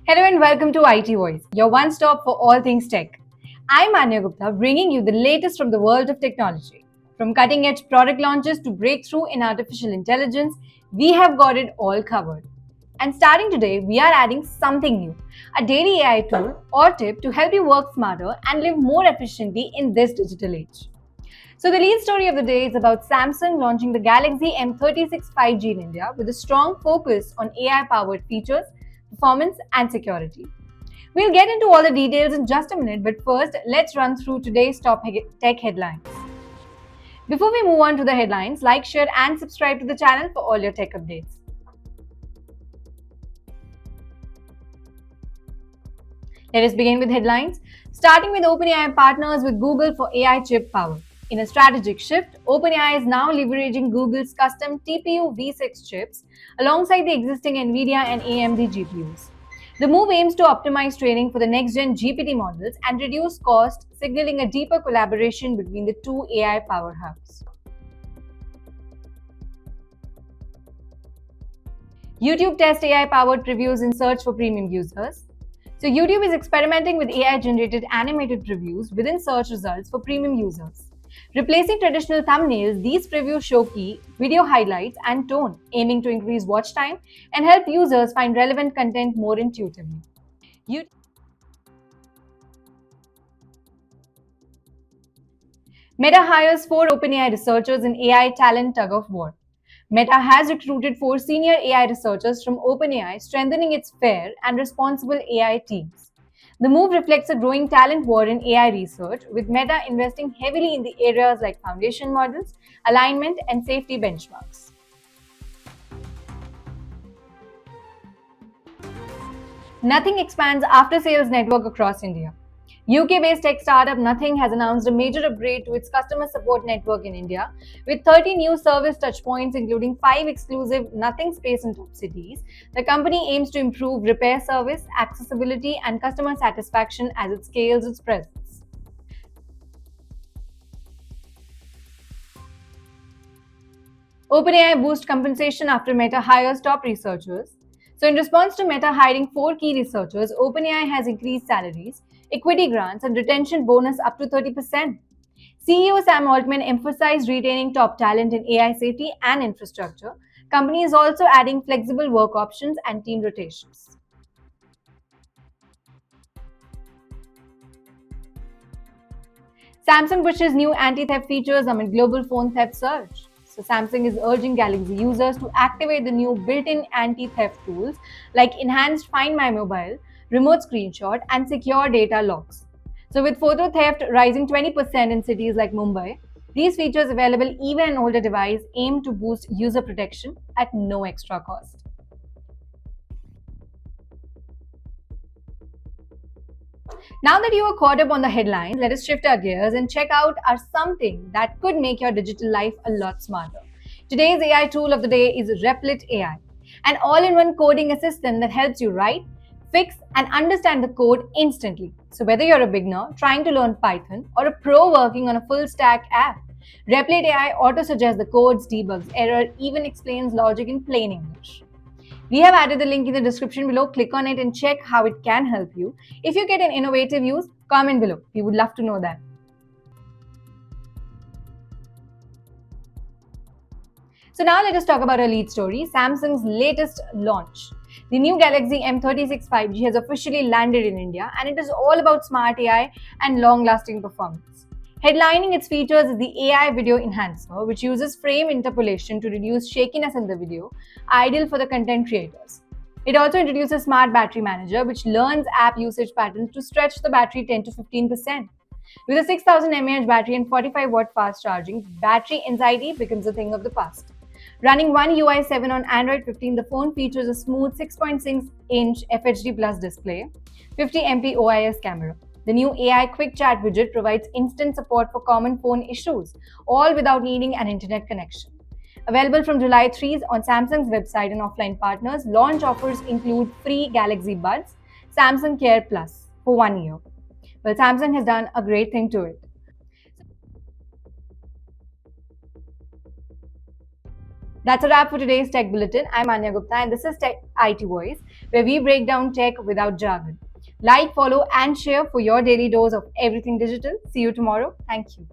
Hello and welcome to IT Voice, your one stop for all things tech. I'm Anya Gupta, bringing you the latest from the world of technology. From cutting edge product launches to breakthrough in artificial intelligence, we have got it all covered. And starting today, we are adding something new, a daily AI tool or tip to help you work smarter and live more efficiently in this digital age. So, the lead story of the day is about Samsung launching the Galaxy M36 5G in India with a strong focus on AI powered features, performance, and security. We'll get into all the details in just a minute, but first, let's run through today's top tech headlines. Before we move on to the headlines, like, share, and subscribe to the channel for all your tech updates. Let us begin with headlines, starting with OpenAI partners with Google for AI chip power. In a strategic shift, OpenAI is now leveraging Google's custom TPU V6 chips alongside the existing NVIDIA and AMD GPUs. The move aims to optimize training for the next-gen GPT models and reduce cost, signaling a deeper collaboration between the two AI powerhouses. YouTube tests AI-powered previews in search for premium users. So YouTube is experimenting with AI-generated animated previews within search results for premium users. Replacing traditional thumbnails, these previews show key, video highlights, and tone, aiming to increase watch time and help users find relevant content more intuitively. Meta hires 4 OpenAI researchers in AI talent tug of war. Meta has recruited 4 senior AI researchers from OpenAI, strengthening its fair and responsible AI teams. The move reflects a growing talent war in AI research, with Meta investing heavily in the areas like foundation models, alignment, and safety benchmarks. Nothing expands after sales network across India. UK-based tech startup Nothing has announced a major upgrade to its customer support network in India, with 30 new service touchpoints, including 5 exclusive Nothing space in top cities. The company aims to improve repair service, accessibility, and customer satisfaction as it scales its presence. OpenAI boosts compensation after Meta hires top researchers. So, in response to Meta hiring 4 key researchers, OpenAI has increased salaries, equity grants, and retention bonus up to 30%. CEO Sam Altman emphasized retaining top talent in AI safety and infrastructure. Company is also adding flexible work options and team rotations. Samsung pushes new anti-theft features amid global phone theft surge. So Samsung is urging Galaxy users to activate the new built-in anti-theft tools like enhanced Find My Mobile, remote screenshot, and secure data logs. So with photo theft rising 20% in cities like Mumbai, these features available even on older devices aim to boost user protection at no extra cost. Now that you are caught up on the headlines, let us shift our gears and check out our something that could make your digital life a lot smarter. Today's AI tool of the day is Replit AI, an all-in-one coding assistant that helps you write, fix, and understand the code instantly. So whether you're a beginner trying to learn Python or a pro working on a full-stack app, Replit AI auto-suggests the codes, debugs error, even explains logic in plain English. We have added the link in the description below. Click on it and check how it can help you. If you get an innovative use, comment below. We would love to know that. So now let us talk about our lead story, Samsung's latest launch. The new Galaxy M36 5G has officially landed in India, and it is all about smart AI and long-lasting performance. Headlining its features is the AI Video Enhancer, which uses frame interpolation to reduce shakiness in the video, ideal for the content creators. It also introduces Smart Battery Manager, which learns app usage patterns to stretch the battery 10 to 15%. With a 6000 mAh battery and 45-watt fast charging, battery anxiety becomes a thing of the past. Running One UI 7 on Android 15, the phone features a smooth 6.6-inch FHD Plus display, 50MP OIS camera. The new AI Quick Chat widget provides instant support for common phone issues, all without needing an internet connection. Available from July 3 on Samsung's website and offline partners, launch offers include free Galaxy Buds, Samsung Care Plus for 1 year. Well, Samsung has done a great thing to it. That's a wrap for today's Tech Bulletin. I'm Anya Gupta, and this is Tech IT Voice, where we break down tech without jargon. Like, follow, and share for your daily dose of everything digital. See you tomorrow. Thank you.